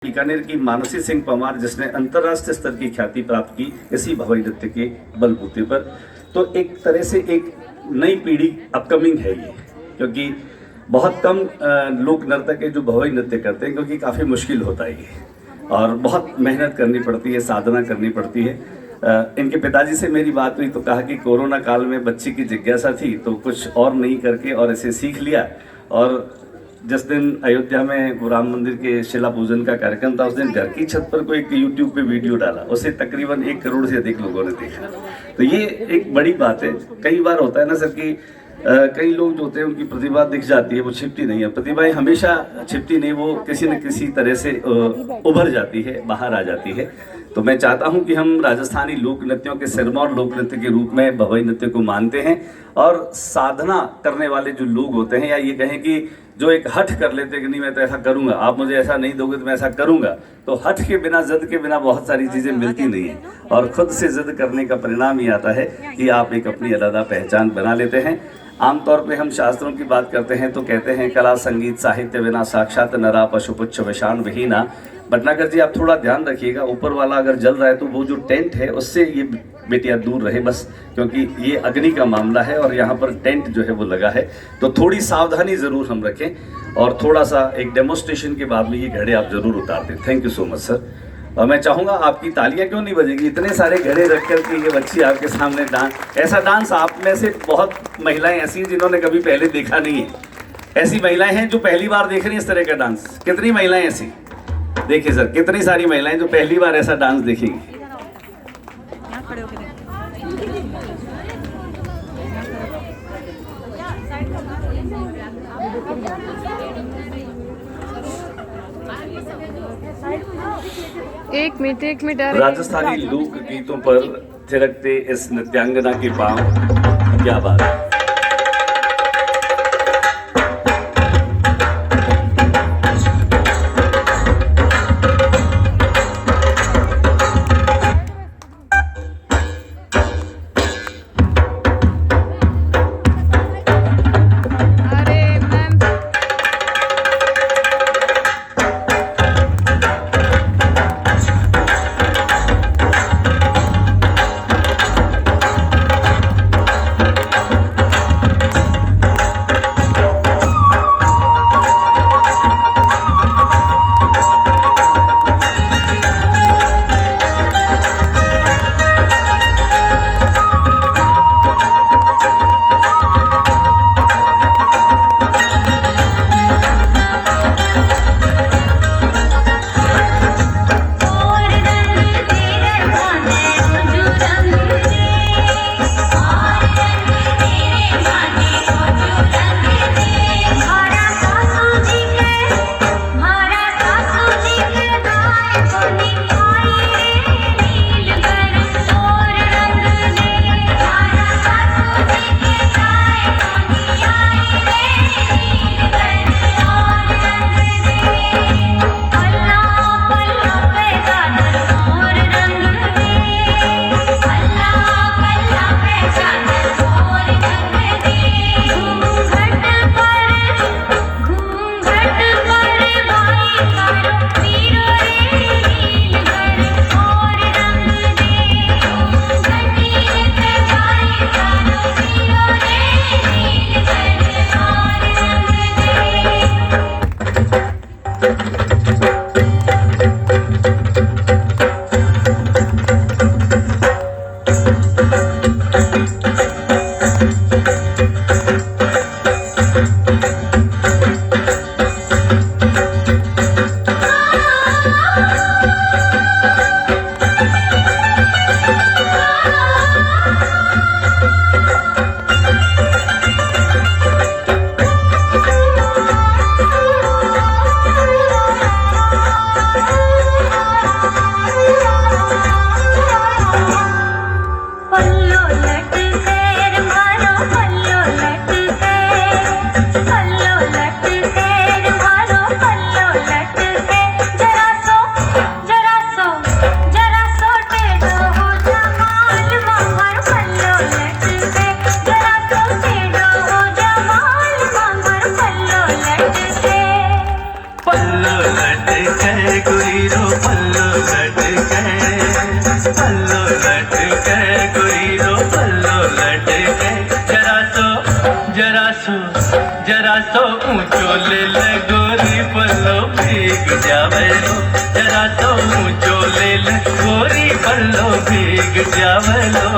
बीकानेर की मानसी सिंह परमार जिसने अंतर्राष्ट्रीय स्तर की ख्याति प्राप्त की इसी भवई नृत्य के बलबूते पर। तो एक तरह से एक नई पीढ़ी अपकमिंग है ये, क्योंकि बहुत कम लोक नर्तक है जो भवई नृत्य करते हैं, क्योंकि काफ़ी मुश्किल होता है ये और बहुत मेहनत करनी पड़ती है, साधना करनी पड़ती है। इनके पिताजी से मेरी बात हुई तो कहा कि कोरोना काल में बच्ची की जिज्ञासा थी तो कुछ और नहीं करके और इसे सीख लिया। और जिस दिन अयोध्या में वो राम मंदिर के शिला पूजन का कार्यक्रम था, उस दिन घर की छत पर कोई एक यूट्यूब पे वीडियो डाला, उसे तकरीबन 1 करोड़ से अधिक लोगों ने देखा। तो ये एक बड़ी बात है। कई बार होता है ना सर कि कई लोग जो होते हैं उनकी प्रतिभा दिख जाती है, वो छिपती नहीं है। प्रतिभाएं हमेशा छिपती नहीं, वो किसी न किसी तरह से उभर जाती है, बाहर आ जाती है। तो मैं चाहता हूं कि हम राजस्थानी लोक नृत्यों के सिरमौर लोक नृत्य के रूप में भवई नृत्य को मानते हैं। और साधना करने वाले जो लोग होते हैं, या ये कहें कि जो एक हठ कर लेते हैं कि नहीं मैं तो ऐसा करूंगा, आप मुझे ऐसा नहीं दोगे तो मैं ऐसा करूंगा, तो हठ के बिना, जिद के बिना बहुत सारी चीज़ें मिलती नहीं हैं। और खुद से जिद करने का परिणाम ये आता है कि आप एक अपनी अलग पहचान बना लेते हैं। आमतौर पे हम शास्त्रों की बात करते हैं तो कहते हैं कला संगीत साहित्य बिना साक्षात नरा पशुपुच्छ विषाण विहीना। भटनागर जी आप थोड़ा ध्यान रखिएगा, ऊपर वाला अगर जल रहा है तो वो जो टेंट है उससे ये बेटियां दूर रहे बस, क्योंकि ये अग्नि का मामला है और यहाँ पर टेंट जो है वो लगा है। तो थोड़ी सावधानी ज़रूर हम रखें और थोड़ा सा एक डेमोस्ट्रेशन के बाद में ये घड़े आप ज़रूर उतार दें। Thank you so much sir. और मैं चाहूँगा आपकी तालियां क्यों नहीं बजेगी, इतने सारे घड़े रख कर के ये बच्ची आपके सामने ऐसा डांस आप में से बहुत महिलाएं ऐसी हैं जिन्होंने कभी पहले देखा नहीं है। ऐसी महिलाएं हैं जो पहली बार देख रही हैं इस तरह का डांस। कितनी महिलाएं ऐसी, देखिए सर, कितनी सारी महिलाएं जो पहली बार ऐसा डांस देखेंगी। एक मिनट राजस्थानी लोक गीतों पर थिरकते इस नृत्यांगना के पांव, क्या बात है। गोरी रो पल्लो लटके, पल्लो लटके, गोरी रो पल्लो लटके। जरा सो ऊंचो ले ले गोरी पल्लो भीग जावे लो, जरा सो ऊंचो ले ले गोरी पल्लो भीग जावे लो।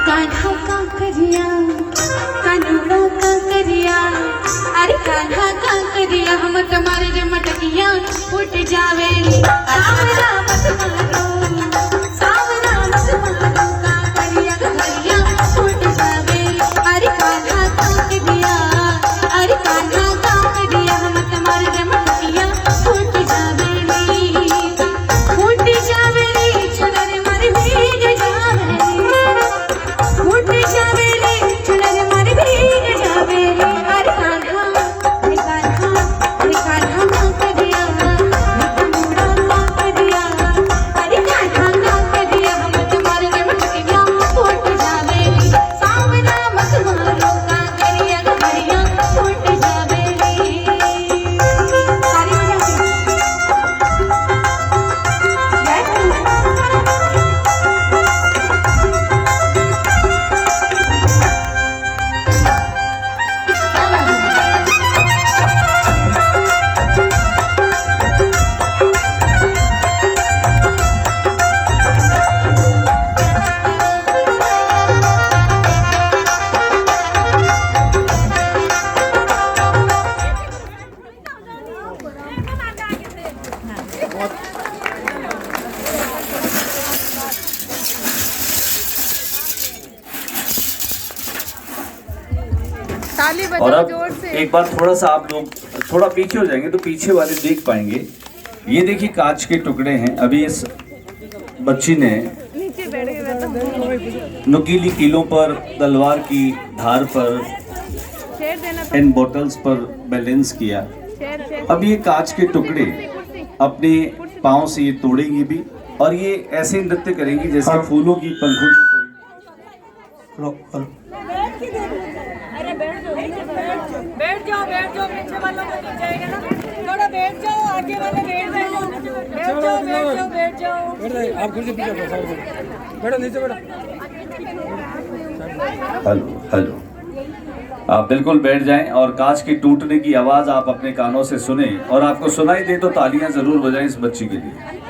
कान्हा का करिया कानूना का करिया, अरे कान्हा का करिया हम तुम्हारे रे मटकिया उठ जावेली। सावरा मत मारो, सावरा मत मारो, का करिया करिया उठ जावेली। अरे कान्हा का करिया, अरे कान्हा का करिया हम तुम्हारे रे मटकिया उठ जावेली, उठ जावेली। चुनर मर भीग जावेली, उठ जावेली, चुनर मर भीग जावेली। अरे कान्हा कान्हा कान्हा का करिया, मुड़ा का करिया, ताली और बजाओ अब जोर से। एक बार थोड़ा सा आप लोग थोड़ा पीछे हो जाएंगे तो पीछे वाले देख पाएंगे। ये देखिए कांच के टुकड़े हैं। अभी इस बच्ची ने नीचे बैठ गए नुकीली कीलों पर, तलवार की धार पर, शेर देना इन बॉटल्स पर बैलेंस किया। शेर अब ये कांच के टुकड़े अपने पाँव से ये तोड़ेंगी भी और ये ऐसे नृत्य करेंगी जैसे फूलों की पंखुड़ियों पर। बैठ जाओ पीछे वालों को मिल जाएगा ना, थोड़ा बैठ जाओ, आगे वाले बैठ जाओ। आप खुद से पीछे बैठो नीचे बैठो। हेलो हेलो, आप बिल्कुल बैठ जाएं और कांच की टूटने की आवाज़ आप अपने कानों से सुने और आपको सुनाई दे तो तालियां ज़रूर बजाएं इस बच्ची के लिए।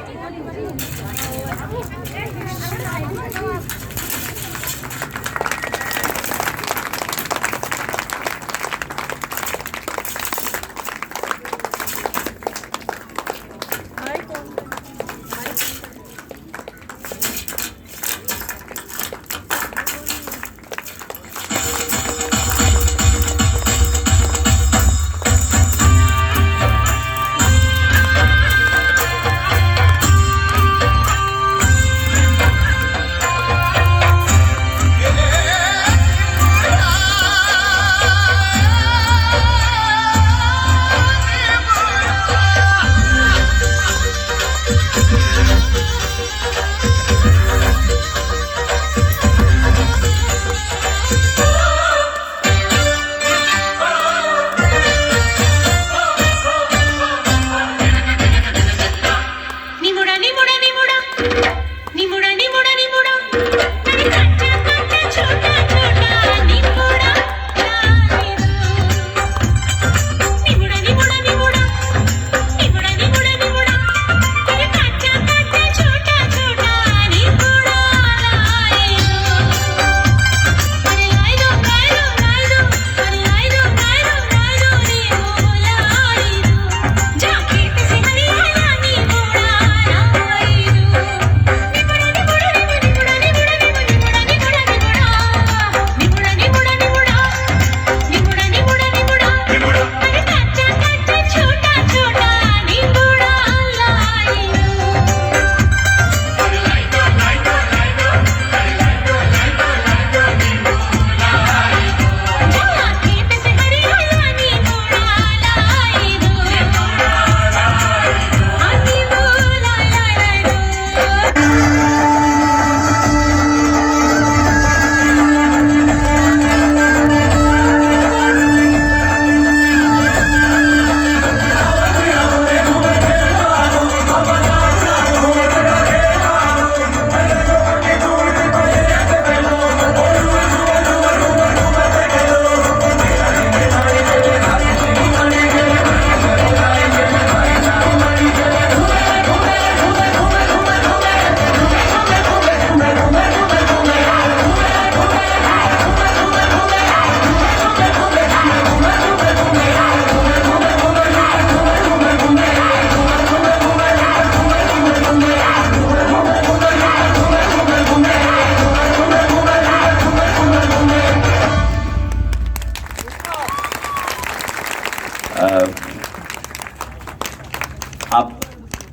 आप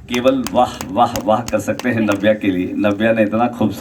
केवल वाह वाह वाह कर सकते हैं नव्या के लिए। नव्या ने इतना खूबसूरत